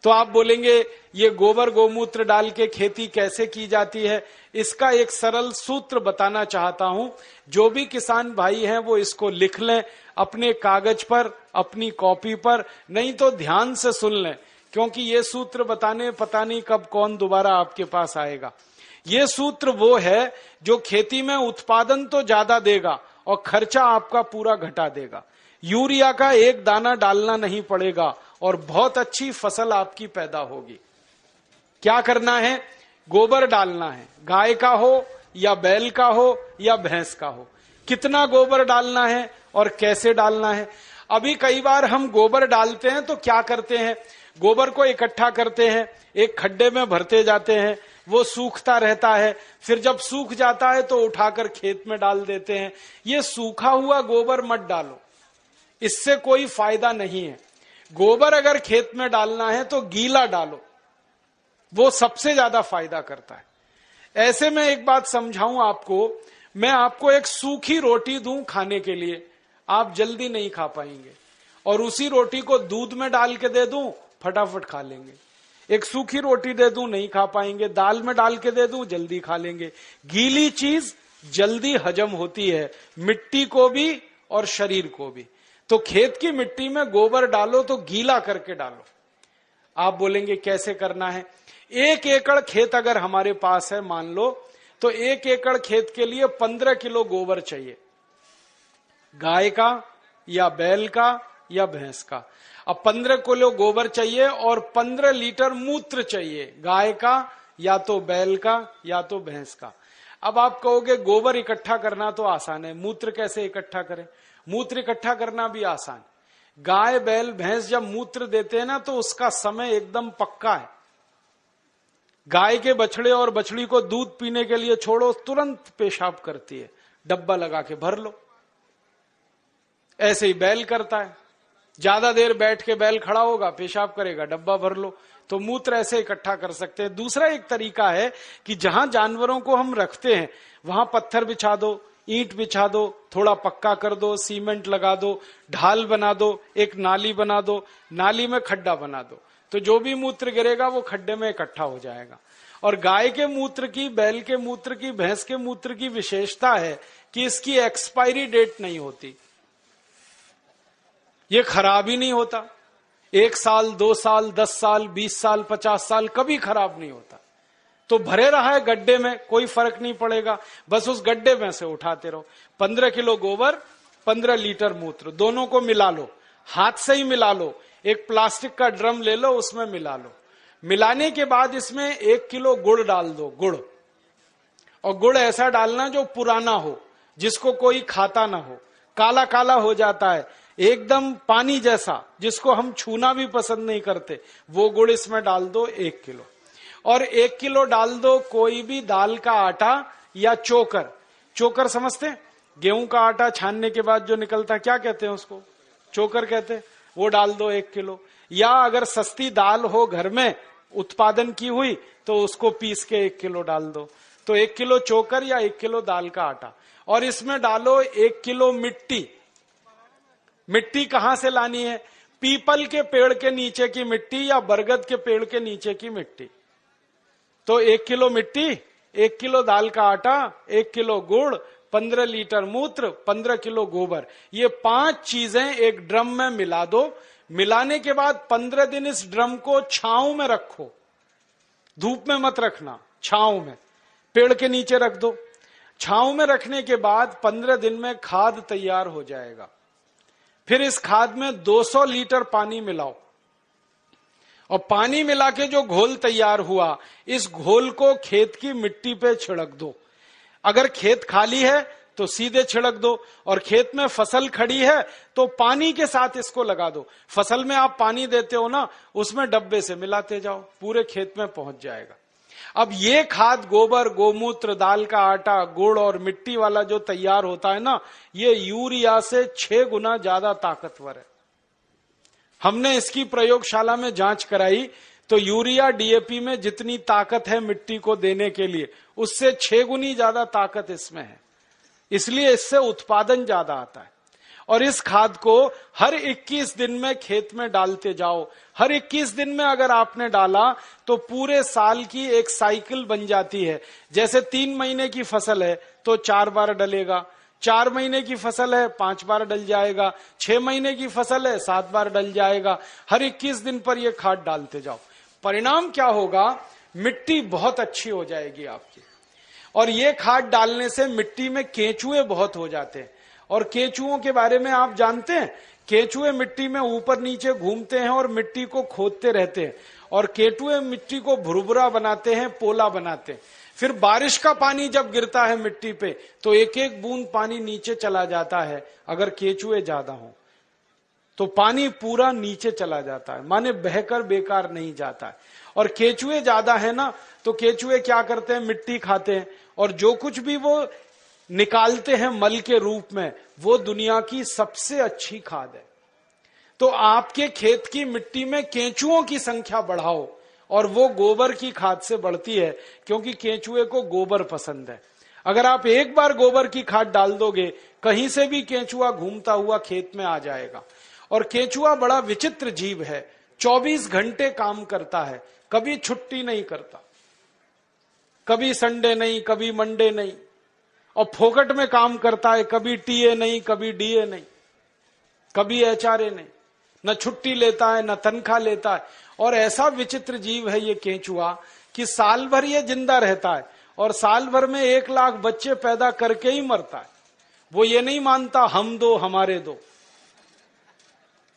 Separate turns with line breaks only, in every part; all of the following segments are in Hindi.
तो आप बोलेंगे ये गोबर गोमूत्र डाल के खेती कैसे की जाती है? इसका एक सरल सूत्र बताना चाहता हूं। जो भी किसान भाई हैं वो इसको लिख लें अपने कागज पर, अपनी कॉपी पर, नहीं तो ध्यान से सुन लें, क्योंकि ये सूत्र बताने पता नहीं कब कौन दोबारा आपके पास आएगा। ये सूत्र वो है जो खेती में उत्पादन तो ज्यादा देगा और खर्चा आपका पूरा घटा देगा। यूरिया का एक दाना डालना नहीं पड़ेगा और बहुत अच्छी फसल आपकी पैदा होगी। क्या करना है? गोबर डालना है, गाय का हो या बैल का हो या भैंस का हो। कितना गोबर डालना है और कैसे डालना है? अभी कई बार हम गोबर डालते हैं तो क्या करते हैं, गोबर को इकट्ठा करते हैं, एक खड्डे में भरते जाते हैं, वो सूखता रहता है, फिर जब सूख जाता है तो उठाकर खेत में डाल देते हैं। ये सूखा हुआ गोबर मत डालो, इससे कोई फायदा नहीं है। गोबर अगर खेत में डालना है तो गीला डालो, वो सबसे ज्यादा फायदा करता है। ऐसे में एक बात समझाऊं आपको, मैं आपको एक सूखी रोटी दूं खाने के लिए, आप जल्दी नहीं खा पाएंगे, और उसी रोटी को दूध में डाल के दे दूं फटाफट खा लेंगे। एक सूखी रोटी दे दूं नहीं खा पाएंगे, दाल में डाल के दे दूं जल्दी खा लेंगे। गीली चीज जल्दी हजम होती है, मिट्टी को भी और शरीर को भी। तो खेत की मिट्टी में गोबर डालो तो गीला करके डालो। आप बोलेंगे कैसे करना है? 1 एकड़ खेत अगर हमारे पास है मान लो, तो 1 एकड़ खेत के लिए 15 किलो गोबर चाहिए, गाय का या बैल का या भैंस का। अब 15 किलो गोबर चाहिए और 15 लीटर मूत्र चाहिए, गाय का या तो बैल का या तो भैंस का। अब आप कहोगे गोबर इकट्ठा करना तो आसान है, मूत्र कैसे इकट्ठा करें? मूत्र इकट्ठा करना भी आसान। गाय बैल भैंस जब मूत्र देते हैं ना तो उसका समय एकदम पक्का है। गाय के बछड़े और बछड़ी को दूध पीने के लिए छोड़ो, तुरंत पेशाब करती है, डब्बा लगा के भर लो। ऐसे ही बैल करता है, ज्यादा देर बैठ के बैल खड़ा होगा, पेशाब करेगा, डब्बा भर लो। तो मूत्र ऐसे इकट्ठा कर सकते हैं। दूसरा एक तरीका है कि जहां जानवरों को हम रखते हैं वहां पत्थर बिछा दो, ईंट बिछा दो, थोड़ा पक्का कर दो, सीमेंट लगा दो, ढाल बना दो, एक नाली बना दो, नाली में खड्डा बना दो, तो जो भी मूत्र गिरेगा वो खड्डे में इकट्ठा हो जाएगा। और गाय के मूत्र की, बैल के मूत्र की, भैंस के मूत्र की विशेषता है कि इसकी एक्सपायरी डेट नहीं होती, ये खराब ही नहीं होता। 1 साल, 2 साल, 10 साल, 20 साल, 50 साल कभी खराब नहीं होता। तो भरे रहा है गड्ढे में, कोई फर्क नहीं पड़ेगा, बस उस गड्ढे में से उठाते रहो। 15 किलो गोबर, 15 लीटर मूत्र, दोनों को मिला लो, हाथ से ही मिला लो। एक प्लास्टिक का ड्रम ले लो, उसमें मिला लो। मिलाने के बाद इसमें 1 किलो गुड़ डाल दो, गुड़। और गुड़ ऐसा डालना जो पुराना हो, जिसको कोई खाता ना हो, काला काला हो जाता है, एकदम पानी जैसा, जिसको हम छूना भी पसंद नहीं करते, वो गुड़ इसमें डाल दो 1 किलो। और 1 किलो डाल दो कोई भी दाल का आटा या चोकर। चोकर समझते? गेहूं का आटा छानने के बाद जो निकलता, क्या कहते हैं उसको? चोकर कहते हैं। वो डाल दो 1 किलो। या अगर सस्ती दाल हो घर में उत्पादन की हुई तो उसको पीस के 1 किलो डाल दो। तो 1 किलो चोकर या 1 किलो दाल का आटा। और इसमें डालो 1 किलो मिट्टी। मिट्टी कहां से लानी है? पीपल के पेड़ के नीचे की मिट्टी या बरगद के पेड़ के नीचे की मिट्टी। तो 1 किलो मिट्टी, 1 किलो दाल का आटा, 1 किलो गुड़, 15 लीटर मूत्र, 15 किलो गोबर, ये 5 चीजें एक ड्रम में मिला दो। मिलाने के बाद 15 दिन इस ड्रम को छांव में रखो, धूप में मत रखना, छांव में, पेड़ के नीचे रख दो। छांव में रखने के बाद 15 दिन में खाद तैयार हो जाएगा। फिर इस खाद में 200 लीटर पानी मिलाओ और पानी मिला के जो घोल तैयार हुआ, इस घोल को खेत की मिट्टी पे छिड़क दो। अगर खेत खाली है तो सीधे छिड़क दो, और खेत में फसल खड़ी है तो पानी के साथ इसको लगा दो। फसल में आप पानी देते हो ना, उसमें डब्बे से मिलाते जाओ, पूरे खेत में पहुंच जाएगा। अब ये खाद गोबर, गोमूत्र, दाल का आटा, गुड़ और मिट्टी वाला जो तैयार होता है ना, ये यूरिया से 6 गुना ज्यादा ताकतवर है। हमने इसकी प्रयोगशाला में जांच कराई तो यूरिया डीएपी में जितनी ताकत है मिट्टी को देने के लिए, उससे 6 गुनी ज्यादा ताकत इसमें है। इसलिए इससे उत्पादन ज्यादा आता है। और इस खाद को हर 21 दिन में खेत में डालते जाओ। हर 21 दिन में अगर आपने डाला तो पूरे साल की एक साइकिल बन जाती है। जैसे 3 महीने की फसल है तो 4 बार डलेगा, 4 महीने की फसल है 5 बार डल जाएगा, 6 महीने की फसल है 7 बार डल जाएगा। हर 21 दिन पर यह खाद डालते जाओ। परिणाम क्या होगा? मिट्टी बहुत अच्छी हो जाएगी आपकी। और ये खाद डालने से मिट्टी में केंचुए बहुत हो जाते हैं। और केंचुओं के बारे में आप जानते हैं, केंचुए मिट्टी में ऊपर नीचे घूमते हैं और मिट्टी को खोदते रहते हैं। और केंचुए मिट्टी को भुरभुरा बनाते हैं, पोला बनाते हैं। फिर बारिश का पानी जब गिरता है मिट्टी पे तो एक एक बूंद पानी नीचे चला जाता है। अगर केंचुए ज्यादा हो तो पानी पूरा नीचे चला जाता है, माने बहकर बेकार नहीं जाता है। और केंचुए ज्यादा है ना, तो केंचुए क्या करते हैं? मिट्टी खाते हैं और जो कुछ भी वो निकालते हैं मल के रूप में, वो दुनिया की सबसे अच्छी खाद है। तो आपके खेत की मिट्टी में केंचुओं की संख्या बढ़ाओ और वो गोबर की खाद से बढ़ती है, क्योंकि केंचुए को गोबर पसंद है। अगर आप एक बार गोबर की खाद डाल दोगे, कहीं से भी केंचुआ घूमता हुआ खेत में आ जाएगा। और केंचुआ बड़ा विचित्र जीव है, 24 घंटे काम करता है, कभी छुट्टी नहीं करता, कभी संडे नहीं, कभी मंडे नहीं, और फोकट में काम करता है। कभी टीए नहीं, कभी डीए नहीं, कभी एचआरए नहीं, न छुट्टी लेता है न तनख्वाह लेता है। और ऐसा विचित्र जीव है ये केंचुआ कि साल भर ये जिंदा रहता है और साल भर में 1 लाख बच्चे पैदा करके ही मरता है। वो ये नहीं मानता हम दो हमारे दो,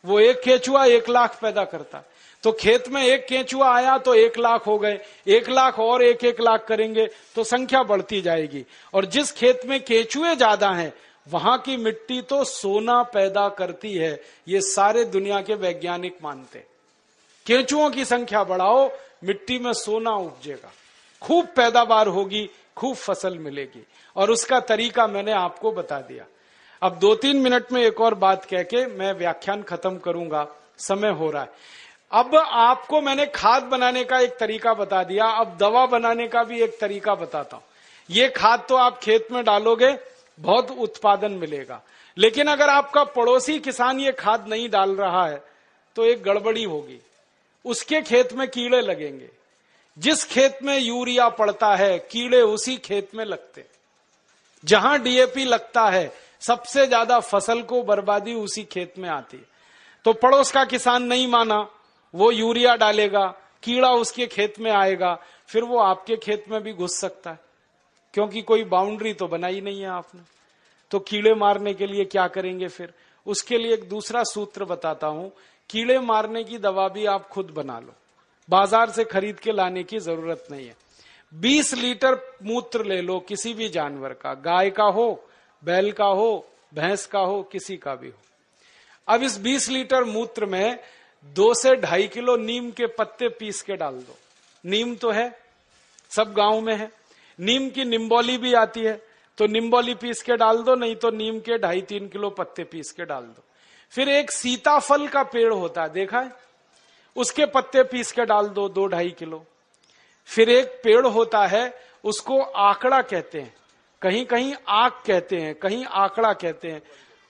वो एक केंचुआ 1 लाख पैदा करता है। तो खेत में एक केंचुआ आया तो 1 लाख हो गए, 1 लाख और 1-1 लाख करेंगे तो संख्या बढ़ती जाएगी। और जिस खेत में केंचुए ज्यादा हैं वहां की मिट्टी तो सोना पैदा करती है, ये सारे दुनिया के वैज्ञानिक मानते हैं। केंचुओं की संख्या बढ़ाओ, मिट्टी में सोना उपजेगा, खूब पैदावार होगी, खूब फसल मिलेगी। और उसका तरीका मैंने आपको बता दिया। अब 2-3 मिनट में एक और बात कह के मैं व्याख्यान खत्म करूंगा, समय हो रहा है। अब आपको मैंने खाद बनाने का एक तरीका बता दिया, अब दवा बनाने का भी एक तरीका बताता हूं। ये खाद तो आप खेत में डालोगे, बहुत उत्पादन मिलेगा, लेकिन अगर आपका पड़ोसी किसान ये खाद नहीं डाल रहा है तो एक गड़बड़ी होगी। उसके खेत में कीड़े लगेंगे। जिस खेत में यूरिया पड़ता है कीड़े उसी खेत में लगते। जहां डीएपी लगता है सबसे ज्यादा फसल को बर्बादी उसी खेत में आती है। तो पड़ोस का किसान नहीं माना, वो यूरिया डालेगा, कीड़ा उसके खेत में आएगा, फिर वो आपके खेत में भी घुस सकता है, क्योंकि कोई बाउंड्री तो बनाई नहीं है आपने। तो कीड़े मारने के लिए क्या करेंगे फिर? उसके लिए एक दूसरा सूत्र बताता हूं। कीड़े मारने की दवा भी आप खुद बना लो, बाजार से खरीद के लाने की जरूरत नहीं है। 20 लीटर मूत्र ले लो किसी भी जानवर का, गाय का हो, बैल का हो, भैंस का हो, किसी का भी हो। अब इस 20 लीटर मूत्र में 2 से 2.5 किलो नीम के पत्ते पीस के डाल दो। नीम तो है, सब गांव में है। नीम की निम्बोली भी आती है, तो निम्बोली पीस के डाल दो, नहीं तो नीम के 2.5-3 किलो पत्ते पीस के डाल दो। फिर एक सीताफल का पेड़ होता है, देखा है, उसके पत्ते पीस के डाल दो 2-2.5 किलो। फिर एक पेड़ होता है, उसको आकड़ा कहते हैं, कहीं कहीं आक कहते हैं, कहीं आकड़ा कहते हैं,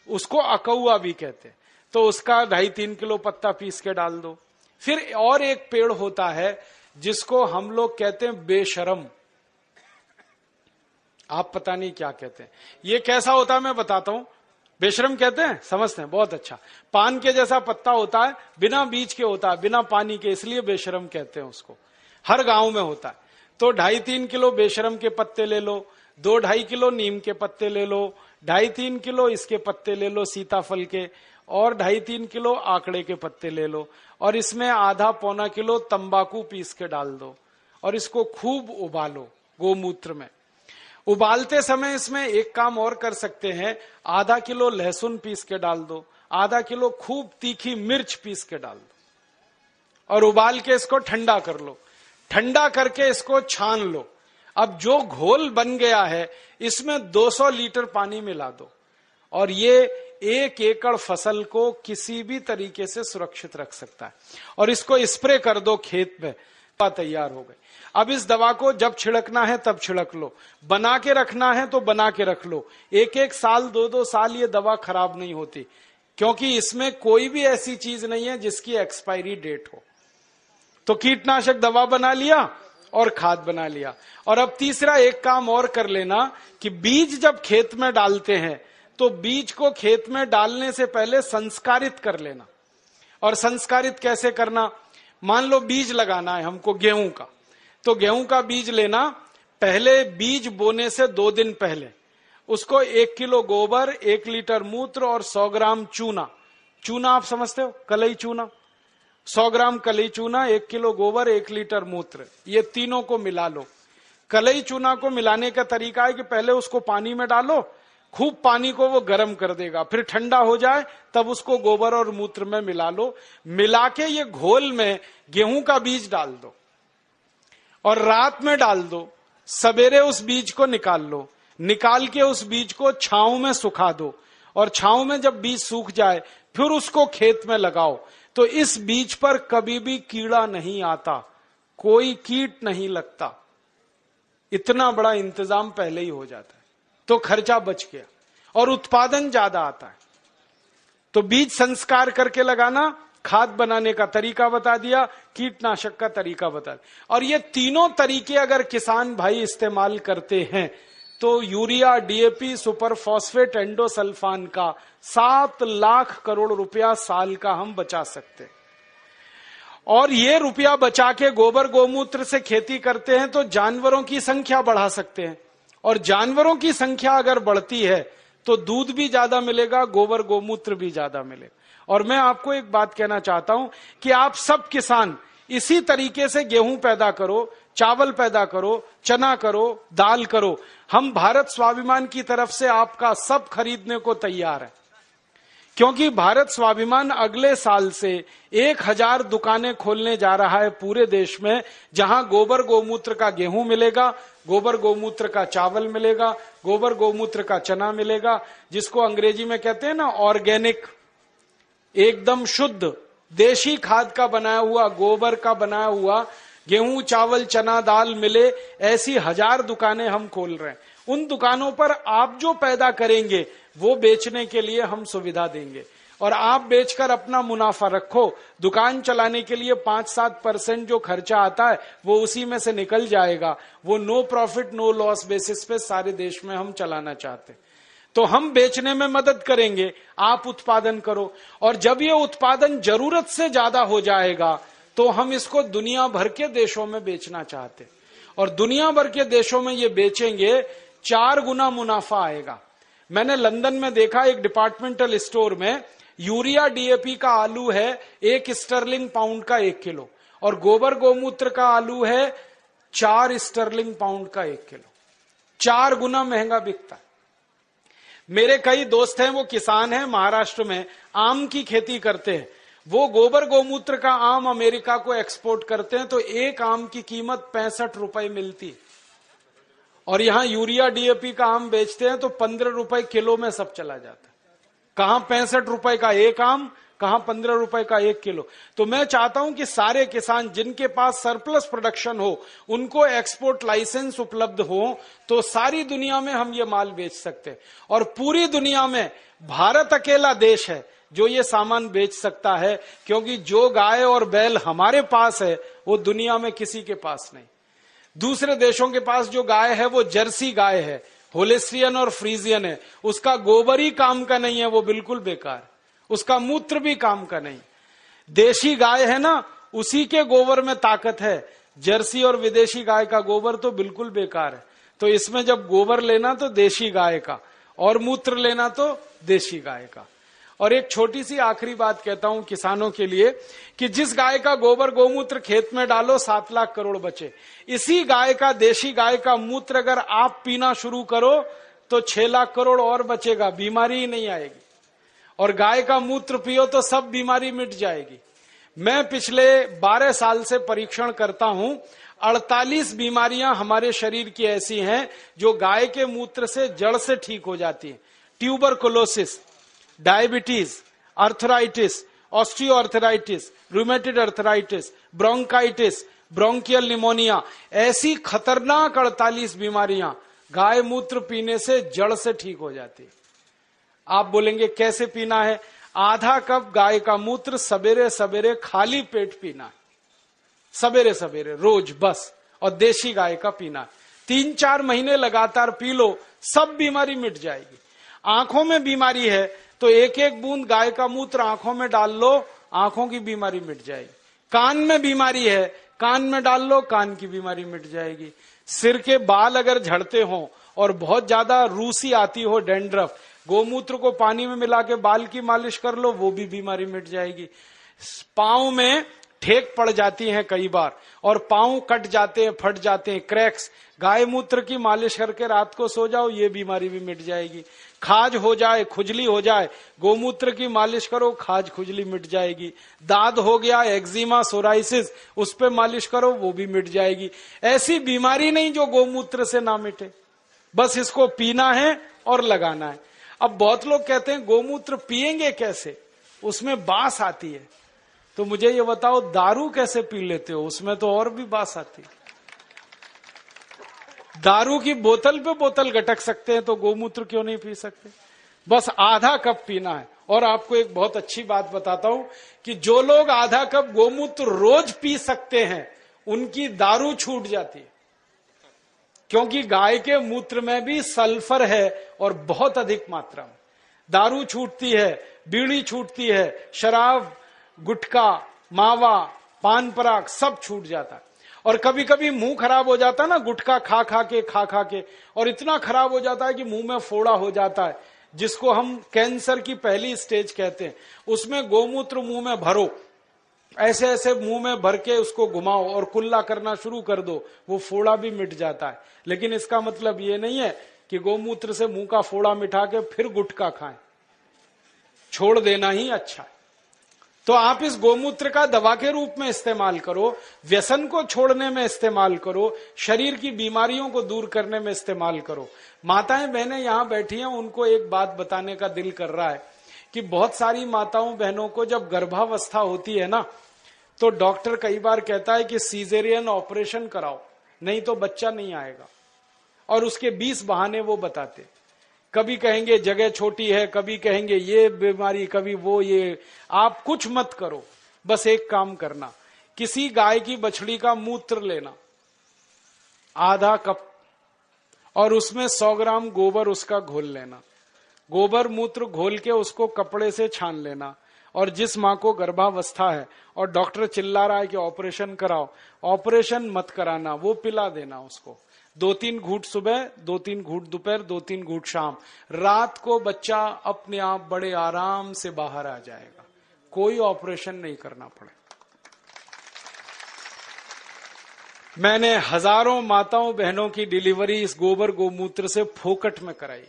उसको अकौआ भी कहते हैं, तो उसका 2.5-3 किलो पत्ता पीस के डाल दो। फिर और एक पेड़ होता है जिसको हम लोग कहते हैं बेशरम, आप पता नहीं क्या कहते हैं। ये कैसा होता है मैं बताता हूं। बेशरम कहते हैं, समझते हैं, बहुत अच्छा। पान के जैसा पत्ता होता है, बिना बीज के होता है, बिना पानी के, इसलिए बेशरम कहते हैं उसको। हर गांव में होता है। तो 2.5-3 किलो बेशरम के पत्ते ले लो, 2-2.5 किलो नीम के पत्ते ले लो, 2.5-3 किलो इसके पत्ते ले लो सीताफल के, और 2.5-3 किलो आंकड़े के पत्ते ले लो, और इसमें आधा-पौना किलो तंबाकू पीस के डाल दो, और इसको खूब उबालो गोमूत्र में। उबालते समय इसमें एक काम और कर सकते हैं, आधा किलो लहसुन पीस के डाल दो, आधा किलो खूब तीखी मिर्च पीस के डाल दो, और उबाल के इसको ठंडा कर लो। ठंडा करके इसको छान लो। अब जो घोल बन गया है इसमें 200 लीटर पानी मिला दो, और ये 1 एकड़ फसल को किसी भी तरीके से सुरक्षित रख सकता है। और इसको स्प्रे कर दो खेत में, दवा तैयार हो गई। अब इस दवा को जब छिड़कना है तब छिड़क लो, बना के रखना है तो बना के रख लो। एक एक साल, दो दो साल ये दवा खराब नहीं होती, क्योंकि इसमें कोई भी ऐसी चीज नहीं है जिसकी एक्सपायरी डेट हो। तो कीटनाशक दवा बना लिया और खाद बना लिया। और अब तीसरा एक काम और कर लेना कि बीज जब खेत में डालते हैं तो बीज को खेत में डालने से पहले संस्कारित कर लेना। और संस्कारित कैसे करना? मान लो बीज लगाना है हमको गेहूं का, तो गेहूं का बीज लेना, पहले बीज बोने से 2 दिन पहले उसको 1 किलो गोबर, 1 लीटर मूत्र और 100 ग्राम चूना, चूना आप समझते हो, कलई चूना, 100 ग्राम कलई चूना, 1 किलो गोबर, 1 लीटर मूत्र, ये तीनों को मिला लो। कलई चूना को मिलाने का तरीका है कि पहले उसको पानी में डालो, खूब पानी को वो गर्म कर देगा, फिर ठंडा हो जाए तब उसको गोबर और मूत्र में मिला लो। मिला के ये घोल में गेहूं का बीज डाल दो और रात में डाल दो, सवेरे उस बीज को निकाल लो, निकाल के उस बीज को छांव में सुखा दो, और छांव में जब बीज सूख जाए फिर उसको खेत में लगाओ। तो इस बीज पर कभी भी कीड़ा नहीं आता, कोई कीट नहीं लगता, इतना बड़ा इंतजाम पहले ही हो जाता है, तो खर्चा बच गया और उत्पादन ज्यादा आता है। तो बीज संस्कार करके लगाना, खाद बनाने का तरीका बता दिया, कीटनाशक का तरीका बता दिया। और ये तीनों तरीके अगर किसान भाई इस्तेमाल करते हैं तो urea, DAP, super phosphate, endosulfan का 7 लाख करोड़ रुपया साल का हम बचा सकते हैं। और ये रुपया बचा के गोबर गोमूत्र से खेती करते हैं तो जानवरों की संख्या बढ़ा सकते हैं, और जानवरों की संख्या अगर बढ़ती है तो दूध भी ज्यादा मिलेगा, गोबर गोमूत्र भी ज्यादा मिलेगा। और मैं आपको एक बात कहना चाहता हूं कि आप सब किसान इसी तरीके से गेहूं पैदा करो, चावल पैदा करो, चना करो, दाल करो। हम भारत स्वाभिमान की तरफ से आपका सब खरीदने को तैयार है, क्योंकि भारत स्वाभिमान अगले साल से 1000 दुकानें खोलने जा रहा है पूरे देश में, जहां गोबर गोमूत्र का गेहूं मिलेगा, गोबर गोमूत्र का चावल मिलेगा, गोबर गोमूत्र का चना मिलेगा, जिसको अंग्रेजी में कहते हैं ना ऑर्गेनिक, एकदम शुद्ध देशी खाद का बनाया हुआ, गोबर का बनाया हुआ गेहूं, चावल, चना, दाल मिले। ऐसी 1000 दुकानें हम खोल रहे हैं। उन दुकानों पर आप जो पैदा करेंगे वो बेचने के लिए हम सुविधा देंगे, और आप बेचकर अपना मुनाफा रखो। दुकान चलाने के लिए 5-7% जो खर्चा आता है वो उसी में से निकल जाएगा। वो no profit no loss basis पे सारे देश में हम चलाना चाहते हैं। तो हम बेचने में मदद करेंगे, आप उत्पादन करो। और जब ये उत्पादन जरूरत से ज्यादा हो जाएगा तो हम इसको दुनिया भर के देशों में बेचना चाहते हैं, और दुनिया भर के देशों में ये बेचेंगे, 4 गुना मुनाफा आएगा। मैंने लंदन में देखा, एक डिपार्टमेंटल स्टोर में यूरिया डीएपी का आलू है 1 स्टर्लिंग पाउंड का 1 किलो, और गोबर गोमूत्र का आलू है 4 स्टर्लिंग पाउंड का 1 किलो। 4 गुना महंगा बिकता है। मेरे कई दोस्त हैं, वो किसान हैं, महाराष्ट्र में आम की खेती करते हैं। वो गोबर गोमूत्र का आम अमेरिका को एक्सपोर्ट करते हैं, तो एक आम की कीमत 65 रुपए मिलती है, और यहां यूरिया डीएपी का आम बेचते हैं तो 15 रुपए किलो में सब चला जाता है। कहां 65 रुपए का एक आम, कहां 15 रुपए का 1 किलो। तो मैं चाहता हूं कि सारे किसान जिनके पास सरप्लस प्रोडक्शन हो, उनको एक्सपोर्ट लाइसेंस उपलब्ध हो, तो सारी दुनिया में हम ये माल बेच सकते हैं। और पूरी दुनिया में भारत अकेला देश है जो ये सामान बेच सकता है, क्योंकि जो गाय और बैल हमारे पास है वो दुनिया में किसी के पास नहीं। दूसरे देशों के पास जो गाय है वो जर्सी गाय है, होलेस्ट्रियन और फ्रीजियन है, उसका गोबर ही काम का नहीं है, वो बिल्कुल बेकार, उसका मूत्र भी काम का नहीं। देशी गाय है ना, उसी के गोबर में ताकत है। जर्सी और विदेशी गाय का गोबर तो बिल्कुल बेकार है। तो इसमें जब गोबर लेना तो देशी गाय का, और मूत्र लेना तो देशी गाय का। और एक छोटी सी आखिरी बात कहता हूं किसानों के लिए, कि जिस गाय का गोबर गोमूत्र खेत में डालो 7 लाख करोड़ बचे, इसी गाय का, देशी गाय का मूत्र अगर आप पीना शुरू करो तो 6 लाख करोड़ और बचेगा, बीमारी ही नहीं आएगी। और गाय का मूत्र पियो तो सब बीमारी मिट जाएगी। मैं पिछले 12 साल से परीक्षण करता हूं, 48 बीमारियां हमारे शरीर की ऐसी हैं जो गाय के मूत्र से जड़ से ठीक हो जाती हैं। Tuberculosis, diabetes, arthritis, osteoarthritis, rheumatoid arthritis, bronchitis, bronchial pneumonia, ऐसी खतरनाक 48 बीमारियां गाय मूत्र पीने से जड़ से ठीक हो जाती है। आप बोलेंगे कैसे पीना है? आधा कप गाय का मूत्र सवेरे सवेरे खाली पेट पीना है, सवेरे सवेरे रोज बस, और देशी गाय का पीना है। 3-4 महीने लगातार पी लो, सब बीमारी मिट जाएगी। आंखों में बीमारी है तो 1-1 बूंद गाय का मूत्र आंखों में डाल लो, आंखों की बीमारी मिट जाएगी। कान में बीमारी है, कान में डाल लो, कान की बीमारी मिट जाएगी। सिर के बाल अगर झड़ते हो और बहुत ज्यादा रूसी आती हो, डैंड्रफ, गोमूत्र को पानी में मिला के बाल की मालिश कर लो, वो भी बीमारी मिट जाएगी। पांव में ठेक पड़ जाती हैं कई बार, और पांव कट जाते हैं, फट जाते हैं, क्रैक्स, गाय मूत्र की मालिश करके रात को सो जाओ, ये बीमारी भी मिट जाएगी। खाज हो जाए, खुजली हो जाए, गोमूत्र की मालिश करो, खाज खुजली मिट जाएगी। दाद हो गया, एक्जिमा, सोराइसिस, उस पे मालिश करो, वो भी मिट जाएगी। ऐसी बीमारी नहीं जो गोमूत्र से ना मिटे। बस इसको पीना है और लगाना है। अब बहुत लोग कहते हैं गोमूत्र पिएंगे कैसे, उसमें बास आती है। तो मुझे ये बताओ, दारू कैसे पी लेते हो? उसमें तो और भी बास आती है। दारू की बोतल पे बोतल गटक सकते हैं, तो गोमूत्र क्यों नहीं पी सकते? बस आधा कप पीना है। और आपको एक बहुत अच्छी बात बताता हूं कि जो लोग आधा कप गोमूत्र रोज पी सकते हैं, उनकी दारू छूट जाती है, क्योंकि गाय के मूत्र में भी सल्फर है और बहुत अधिक मात्रा में। दारू छूटती है, बीड़ी छूटती है, शराब, गुटखा, मावा, पान पराग सब छूट जाता है। और कभी कभी मुंह खराब हो जाता है ना, गुटखा खा खा के, और इतना खराब हो जाता है कि मुंह में फोड़ा हो जाता है, जिसको हम कैंसर की पहली स्टेज कहते हैं। उसमें गोमूत्र मुंह में भरो, ऐसे ऐसे मुंह में भर के उसको घुमाओ और कुल्ला करना शुरू कर दो, वो फोड़ा भी मिट जाता है। लेकिन इसका मतलब ये नहीं है कि गोमूत्र से मुंह का फोड़ा मिटा के फिर गुटखा खाएं, छोड़ देना ही अच्छा है। तो आप इस गोमूत्र का दवा के रूप में इस्तेमाल करो, व्यसन को छोड़ने में इस्तेमाल करो, शरीर की बीमारियों को दूर करने में इस्तेमाल करो। माताएं बहनें यहां बैठी हैं, उनको एक बात बताने का दिल कर रहा है कि बहुत सारी माताओं बहनों को जब गर्भावस्था होती है ना, तो डॉक्टर कई बार कहता है कि सीजेरियन ऑपरेशन कराओ, नहीं तो बच्चा नहीं आएगा। और उसके 20 बहाने वो बताते, कभी कहेंगे जगह छोटी है, कभी कहेंगे ये बीमारी, कभी वो ये। आप कुछ मत करो, बस एक काम करना, किसी गाय की बछड़ी का मूत्र लेना आधा कप, और उसमें 100 ग्राम गोबर उसका घोल लेना। गोबर मूत्र घोल के उसको कपड़े से छान लेना। और जिस मां को गर्भावस्था है और डॉक्टर चिल्ला रहा है कि ऑपरेशन कराओ, ऑपरेशन मत कराना, वो पिला देना उसको। 2-3 घूंट सुबह, 2-3 घूंट दोपहर, 2-3 घूंट शाम। रात को बच्चा अपने आप बड़े आराम से बाहर आ जाएगा, कोई ऑपरेशन नहीं करना पड़े। मैंने हजारों माताओं बहनों की डिलीवरी इस गोबर गोमूत्र से फोकट में कराई।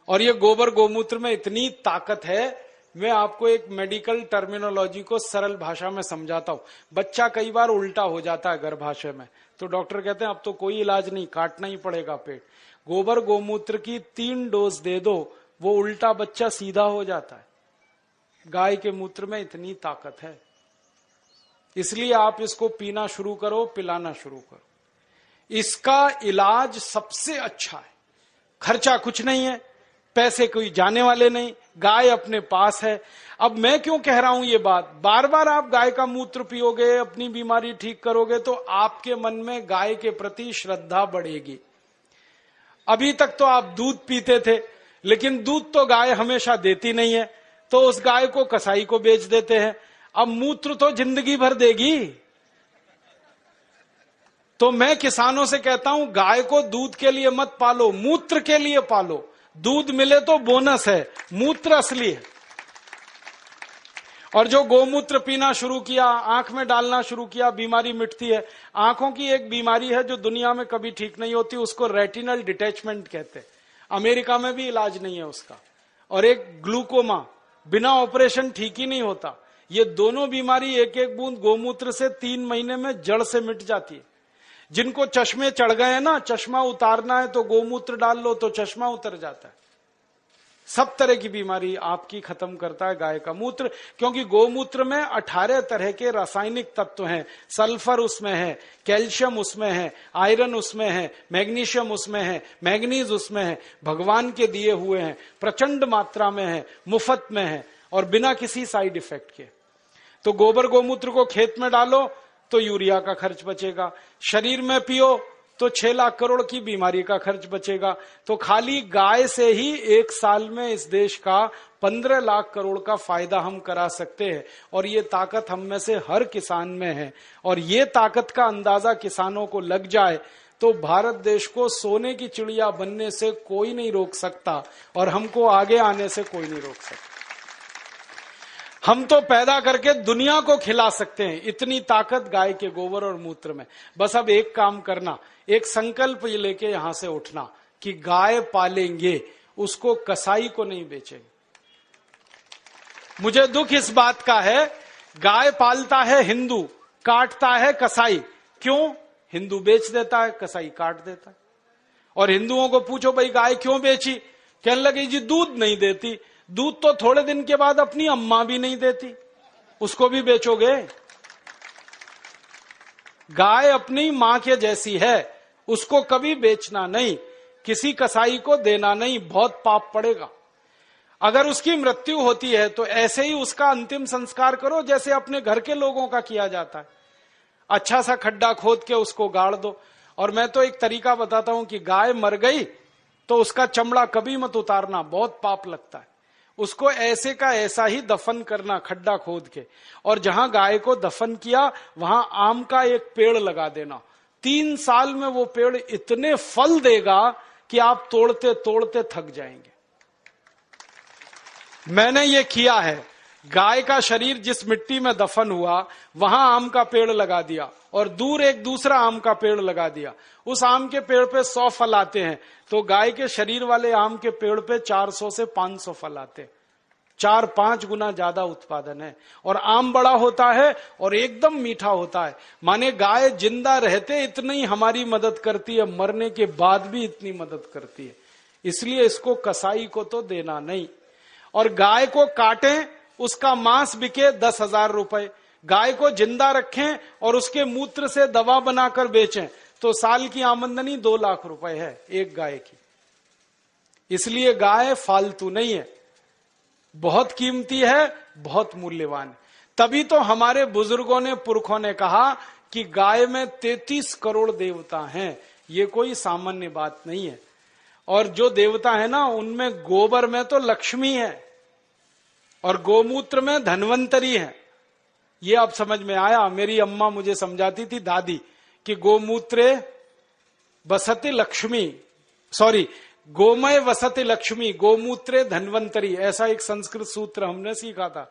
और ये गोबर गोमूत्र में इतनी ताकत है, मैं आपको एक मेडिकल टर्मिनोलॉजी को सरल भाषा में समझाता हूं। बच्चा कई बार उल्टा हो जाता है गर्भाशय में, तो डॉक्टर कहते हैं अब तो कोई इलाज नहीं, काटना ही पड़ेगा पेट। गोबर गोमूत्र की 3 डोज दे दो, वो उल्टा बच्चा सीधा हो जाता है। गाय के मूत्र में इतनी ताकत है, इसलिए आप इसको पीना शुरू करो, पिलाना शुरू करो। इसका इलाज सबसे अच्छा है, खर्चा कुछ नहीं है, पैसे कोई जाने वाले नहीं, गाय अपने पास है। अब मैं क्यों कह रहा हूं ये बात, बार बार आप गाय का मूत्र पियोगे, अपनी बीमारी ठीक करोगे, तो आपके मन में गाय के प्रति श्रद्धा बढ़ेगी। अभी तक तो आप दूध पीते थे, लेकिन दूध तो गाय हमेशा देती नहीं है, तो उस गाय को कसाई को बेच देते हैं। अब मूत्र तो जिंदगी भर देगी। तो मैं किसानों से कहता हूं, गाय को दूध के लिए मत पालो, मूत्र के लिए पालो। दूध मिले तो बोनस है, मूत्र असली है। और जो गोमूत्र पीना शुरू किया, आंख में डालना शुरू किया, बीमारी मिटती है। आंखों की एक बीमारी है जो दुनिया में कभी ठीक नहीं होती, उसको रेटिनल डिटैचमेंट कहते हैं। अमेरिका में भी इलाज नहीं है उसका। और एक ग्लूकोमा, बिना ऑपरेशन ठीक ही नहीं होता। ये दोनों बीमारी 1-1 बूंद गोमूत्र से 3 महीने में जड़ से मिट जाती है। जिनको चश्मे चढ़ गए हैं ना, चश्मा उतारना है तो गोमूत्र डाल लो तो चश्मा उतर जाता है। सब तरह की बीमारी आपकी खत्म करता है गाय का मूत्र, क्योंकि गोमूत्र में 18 तरह के रासायनिक तत्व हैं। सल्फर उसमें है, कैल्शियम उसमें है, आयरन उसमें है, मैग्नीशियम उसमें है, मैग्नीज उसमें है, भगवान के दिए हुए हैं, प्रचंड मात्रा में है, मुफ्त में है और बिना किसी साइड इफेक्ट के। तो गोबर गोमूत्र को खेत में डालो तो यूरिया का खर्च बचेगा, शरीर में पियो तो 6 लाख करोड़ की बीमारी का खर्च बचेगा। तो खाली गाय से ही 1 साल में इस देश का 15 लाख करोड़ का फायदा हम करा सकते हैं। और ये ताकत हम में से हर किसान में है, और ये ताकत का अंदाजा किसानों को लग जाए तो भारत देश को सोने की चिड़िया बनने से कोई नहीं रोक सकता, और हमको आगे आने से कोई नहीं रोक सकता। हम तो पैदा करके दुनिया को खिला सकते हैं, इतनी ताकत गाय के गोबर और मूत्र में। बस अब एक काम करना, एक संकल्प ये लेके यहां से उठना कि गाय पालेंगे, उसको कसाई को नहीं बेचेंगे। मुझे दुख इस बात का है, गाय पालता है हिंदू, काटता है कसाई। क्यों? हिंदू बेच देता है, कसाई काट देता है। और हिंदुओं को पूछो भाई गाय क्यों बेची, कहने लगे जी दूध नहीं देती। दूध तो थोड़े दिन के बाद अपनी अम्मा भी नहीं देती, उसको भी बेचोगे? गाय अपनी मां के जैसी है, उसको कभी बेचना नहीं, किसी कसाई को देना नहीं, बहुत पाप पड़ेगा। अगर उसकी मृत्यु होती है तो ऐसे ही उसका अंतिम संस्कार करो जैसे अपने घर के लोगों का किया जाता है। अच्छा सा खड्डा खोद के उसको गाड़ दो। और मैं तो एक तरीका बताता हूं कि गाय मर गई तो उसका चमड़ा कभी मत उतारना, बहुत पाप लगता है। उसको ऐसे का ऐसा ही दफन करना, खड्डा खोद के, और जहां गाय को दफन किया वहां आम का एक पेड़ लगा देना। 3 साल में वो पेड़ इतने फल देगा कि आप तोड़ते तोड़ते थक जाएंगे। मैंने ये किया है, गाय का शरीर जिस मिट्टी में दफन हुआ वहां आम का पेड़ लगा दिया और दूर एक दूसरा आम का पेड़ लगा दिया। उस आम के पेड़ पे 100 फल आते हैं, तो गाय के शरीर वाले आम के पेड़ पे 400 से 500 फल आते हैं। 4-5 गुना ज्यादा उत्पादन है, और आम बड़ा होता है और एकदम मीठा होता है। माने गाय जिंदा रहते इतनी हमारी मदद करती है, मरने के बाद भी इतनी मदद करती है। इसलिए इसको कसाई को तो देना नहीं। और गाय को काटें, उसका मांस बिके 10,000 रुपए, गाय को जिंदा रखें और उसके मूत्र से दवा बनाकर बेचें तो साल की आमदनी 2 लाख रुपए है एक गाय की। इसलिए गाय फालतू नहीं है, बहुत कीमती है, बहुत मूल्यवान है। तभी तो हमारे बुजुर्गों ने, पुरखों ने कहा कि गाय में 33 करोड़ देवता हैं। ये कोई सामान्य बात नहीं है। और जो देवता है ना, उनमें गोबर में तो लक्ष्मी है और गोमूत्र में धन्वंतरी है। ये अब समझ में आया। मेरी अम्मा मुझे समझाती थी, दादी, कि गोमूत्रे बसति लक्ष्मी, सॉरी, गोमय वसति लक्ष्मी, गोमूत्रे धन्वंतरी, ऐसा एक संस्कृत सूत्र हमने सीखा था।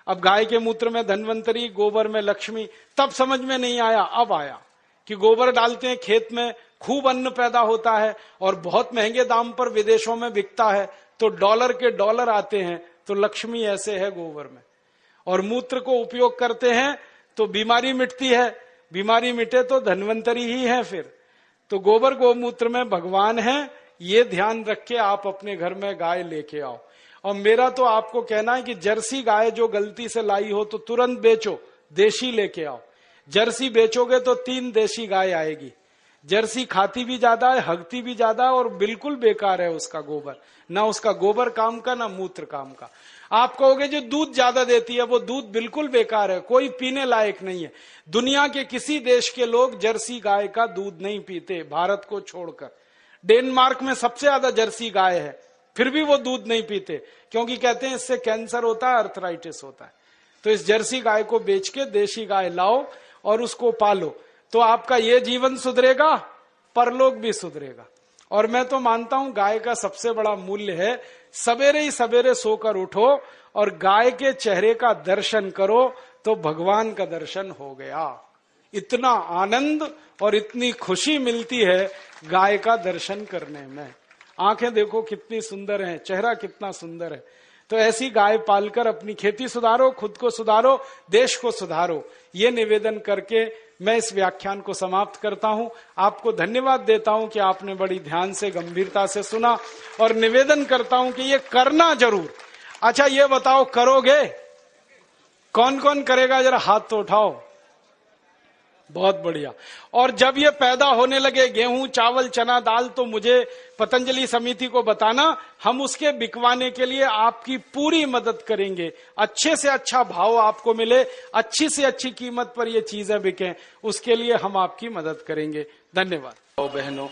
अब गाय के मूत्र में धन्वंतरी, गोबर में लक्ष्मी, तब समझ में नहीं आया, अब आया कि गोबर डालते हैं खेत में, खूब अन्न पैदा होता है और बहुत महंगे दाम पर विदेशों में बिकता है, तो डॉलर के डॉलर आते हैं। तो लक्ष्मी ऐसे है गोबर में। और मूत्र को उपयोग करते हैं तो बीमारी मिटती है, बीमारी मिटे तो धन्वंतरी ही है फिर। तो गोबर गोमूत्र में भगवान है, ये ध्यान रख के आप अपने घर में गाय लेके आओ। और मेरा तो आपको कहना है कि जर्सी गाय जो गलती से लाई हो तो तुरंत बेचो, देशी लेके आओ। जर्सी बेचोगे तो 3 देशी गाय आएगी। जर्सी खाती भी ज्यादा है, हगती भी ज्यादा है और बिल्कुल बेकार है उसका गोबर, ना उसका गोबर काम का ना मूत्र काम का। आप कहोगे जो दूध ज्यादा देती है, वो दूध बिल्कुल बेकार है, कोई पीने लायक नहीं है। दुनिया के किसी देश के लोग जर्सी गाय का दूध नहीं पीते, भारत को छोड़कर। डेनमार्क में सबसे ज्यादा जर्सी गाय है, फिर भी वो दूध नहीं पीते, क्योंकि कहते हैं इससे कैंसर होता है, अर्थराइटिस होता है। तो इस जर्सी गाय को बेच के देशी गाय लाओ और उसको पालो, तो आपका ये जीवन सुधरेगा, परलोक भी सुधरेगा। और मैं तो मानता हूं गाय का सबसे बड़ा मूल्य है, सवेरे ही सवेरे सोकर उठो और गाय के चेहरे का दर्शन करो तो भगवान का दर्शन हो गया। इतना आनंद और इतनी खुशी मिलती है गाय का दर्शन करने में। आंखें देखो कितनी सुंदर हैं, चेहरा कितना सुंदर है। तो ऐसी गाय पालकर अपनी खेती सुधारो, खुद को सुधारो, देश को सुधारो। ये निवेदन करके मैं इस व्याख्यान को समाप्त करता हूं। आपको धन्यवाद देता हूं कि आपने बड़ी ध्यान से, गंभीरता से सुना, और निवेदन करता हूं कि ये करना जरूर। अच्छा, ये बताओ करोगे? कौन कौन करेगा? जरा हाथ तो उठाओ। बहुत बढ़िया। और जब ये पैदा होने लगे गेहूं, चावल, चना, दाल, तो मुझे पतंजलि समिति को बताना, हम उसके बिकवाने के लिए आपकी पूरी मदद करेंगे। अच्छे से अच्छा भाव आपको मिले, अच्छी से अच्छी कीमत पर ये चीजें बिकें, उसके लिए हम आपकी मदद करेंगे। धन्यवाद बहनों।